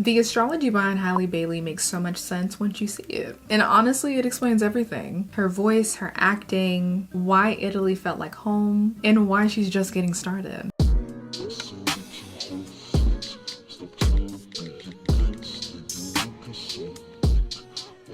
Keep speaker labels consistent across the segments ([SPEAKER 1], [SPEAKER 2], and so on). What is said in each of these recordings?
[SPEAKER 1] The astrology behind Halle Bailey makes so much sense once you see it. And honestly, it explains everything. Her voice, her acting, why Italy felt like home, and why she's just getting started.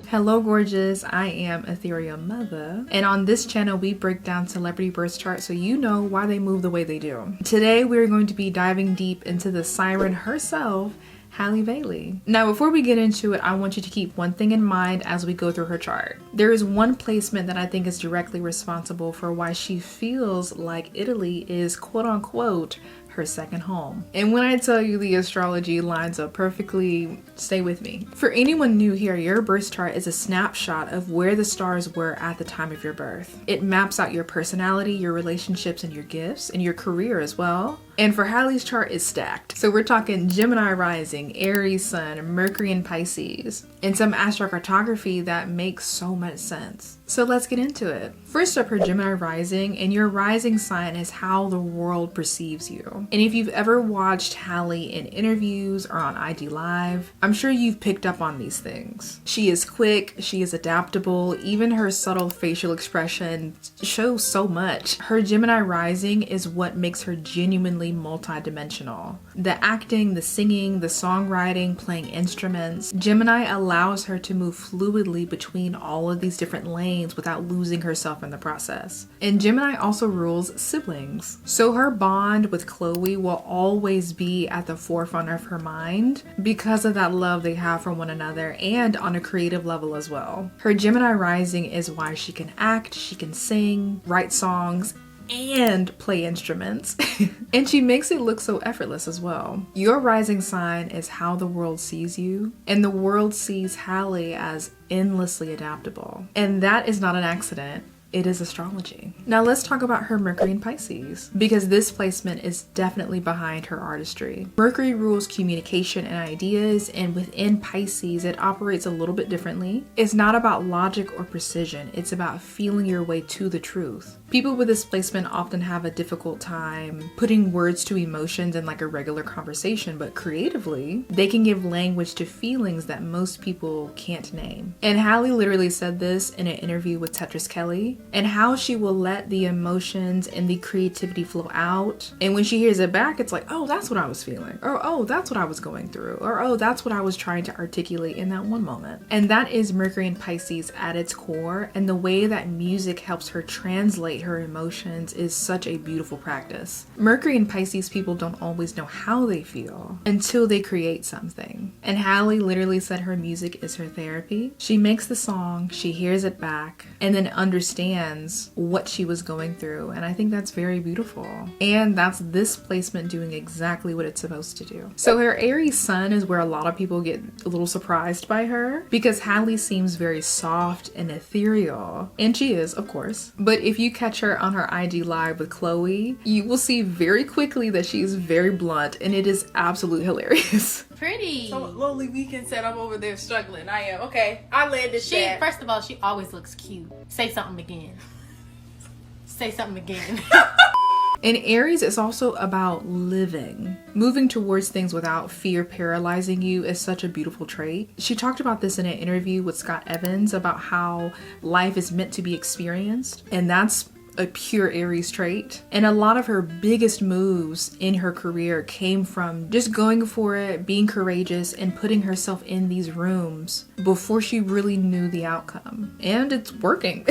[SPEAKER 1] Hello gorgeous, I am Ethereal Mother, and on this channel we break down celebrity birth charts so you know why they move the way they do. Today we're going to be diving deep into the siren herself, Halle Bailey. Now before we get into it, I want you to keep one thing in mind as we go through her chart. There is one placement that I think is directly responsible for why she feels like Italy is quote unquote her second home. And when I tell you the astrology lines up perfectly, stay with me. For anyone new here, your birth chart is a snapshot of where the stars were at the time of your birth. It maps out your personality, your relationships, and your gifts, and your career as well. And for Halle's chart is stacked. So we're talking Gemini Rising, Aries Sun, Mercury in Pisces, and some Astrocartography that makes so much sense. So let's get into it. First up, her Gemini Rising, and your rising sign is how the world perceives you. And if you've ever watched Halle in interviews or on IG Live, I'm sure you've picked up on these things. She is quick, she is adaptable, even her subtle facial expression shows so much. Her Gemini Rising is what makes her genuinely multi-dimensional. The acting, the singing, the songwriting, playing instruments. Gemini allows her to move fluidly between all of these different lanes without losing herself in the process. And Gemini also rules siblings. So her bond with Chloe will always be at the forefront of her mind because of that love they have for one another and on a creative level as well. Her Gemini Rising is why she can act, she can sing, write songs, and play instruments. And she makes it look so effortless as well. Your rising sign is how the world sees you, and the world sees Halle as endlessly adaptable. And that is not an accident. It is astrology. Now let's talk about her Mercury in Pisces, because this placement is definitely behind her artistry. Mercury rules communication and ideas, and within Pisces it operates a little bit differently. It's not about logic or precision, it's about feeling your way to the truth. People with this placement often have a difficult time putting words to emotions in like a regular conversation, but creatively they can give language to feelings that most people can't name. And Halle literally said this in an interview with Tetris Kelly, and how she will let the emotions and the creativity flow out, and when she hears it back it's like, oh, that's what I was feeling, or oh, that's what I was going through, or oh, that's what I was trying to articulate in that one moment. And that is Mercury in Pisces at its core, and the way that music helps her translate her emotions is such a beautiful practice. Mercury in Pisces people don't always know how they feel until they create something, and Halle literally said her music is her therapy. She makes the song, she hears it back, and then understands what she was going through, and I think that's very beautiful. And that's this placement doing exactly what it's supposed to do. So her Aries Sun is where a lot of people get a little surprised by her, because Halle seems very soft and ethereal, and she is, of course. But if you catch her on her IG Live with Chloe, you will see very quickly that she's very blunt, and it is absolutely hilarious.
[SPEAKER 2] Pretty.
[SPEAKER 3] So lonely weekend said I'm over there struggling. I am. Okay. I landed that.
[SPEAKER 2] First of all, she always looks cute. Say something again. Say something again.
[SPEAKER 1] And Aries is also about living. Moving towards things without fear paralyzing you is such a beautiful trait. She talked about this in an interview with Scott Evans about how life is meant to be experienced, and that's a pure Aries trait. And a lot of her biggest moves in her career came from just going for it, being courageous, and putting herself in these rooms before she really knew the outcome. And it's working.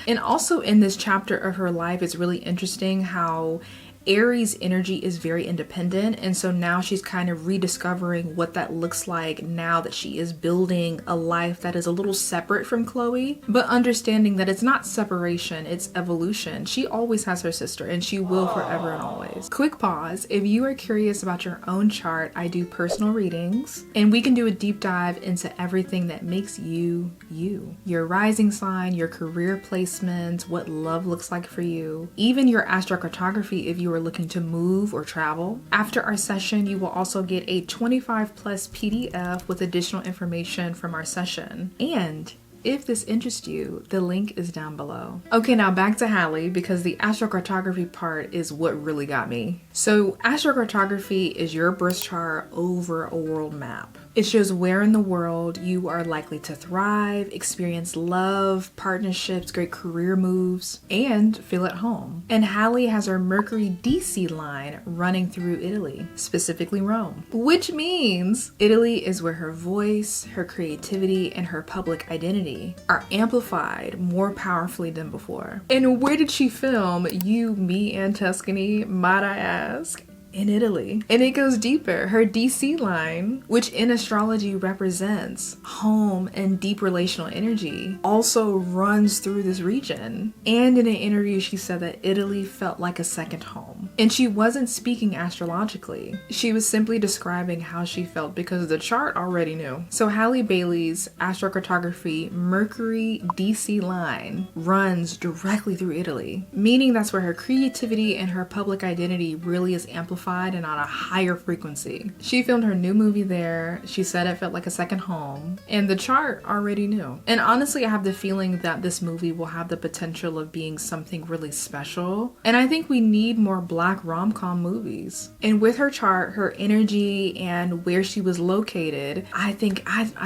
[SPEAKER 1] And also in this chapter of her life, it's really interesting how Aries energy is very independent, and so now she's kind of rediscovering what that looks like now that she is building a life that is a little separate from Chloe, but understanding that it's not separation, it's evolution. She always has her sister, and she will forever and always. Quick pause. If you are curious about your own chart, I do personal readings, and we can do a deep dive into everything that makes you you. Your rising sign, your career placements, what love looks like for you, even your astrocartography if you are looking to move or travel. After our session, you will also get a 25+ PDF with additional information from our session. And If this interests you, the link is down below. Okay, now back to Halle, because the astrocartography part is what really got me. So astrocartography is your birth chart over a world map. It shows where in the world you are likely to thrive, experience love, partnerships, great career moves, and feel at home. And Halle has her Mercury DC line running through Italy, specifically Rome, which means Italy is where her voice, her creativity, and her public identity are amplified more powerfully than before. And where did she film You, Me, and Tuscany, might I ask? In Italy. And it goes deeper. Her DC line, which in astrology represents home and deep relational energy, also runs through this region. And in an interview, she said that Italy felt like a second home. And she wasn't speaking astrologically. She was simply describing how she felt because the chart already knew. So Halle Bailey's Astrocartography Mercury DC line runs directly through Italy, meaning that's where her creativity and her public identity really is amplified and on a higher frequency. She filmed her new movie there. She said it felt like a second home, and the chart already knew. And honestly, I have the feeling that this movie will have the potential of being something really special. And I think we need more Black rom-com movies. And with her chart, her energy, and where she was located, I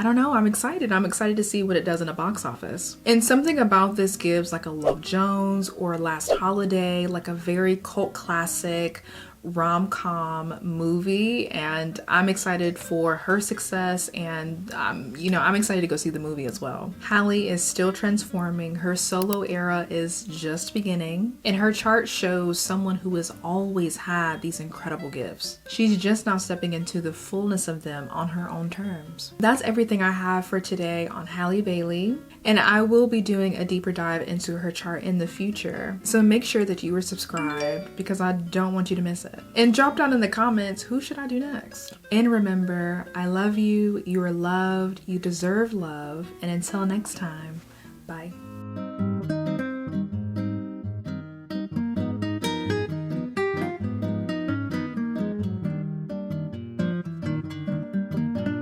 [SPEAKER 1] don't know, I'm excited. I'm excited to see what it does in a box office. And something about this gives like a Love Jones or Last Holiday, like a very cult classic rom-com movie, and I'm excited for her success, and I'm excited to go see the movie as well. Halle is still transforming. Her solo era is just beginning, and her chart shows someone who has always had these incredible gifts. She's just now stepping into the fullness of them on her own terms. That's everything I have for today on Halle Bailey, and I will be doing a deeper dive into her chart in the future, so make sure that you are subscribed because I don't want you to miss it. And drop down in the comments, who should I do next? And remember, I love you, you are loved, you deserve love, and until next time, bye.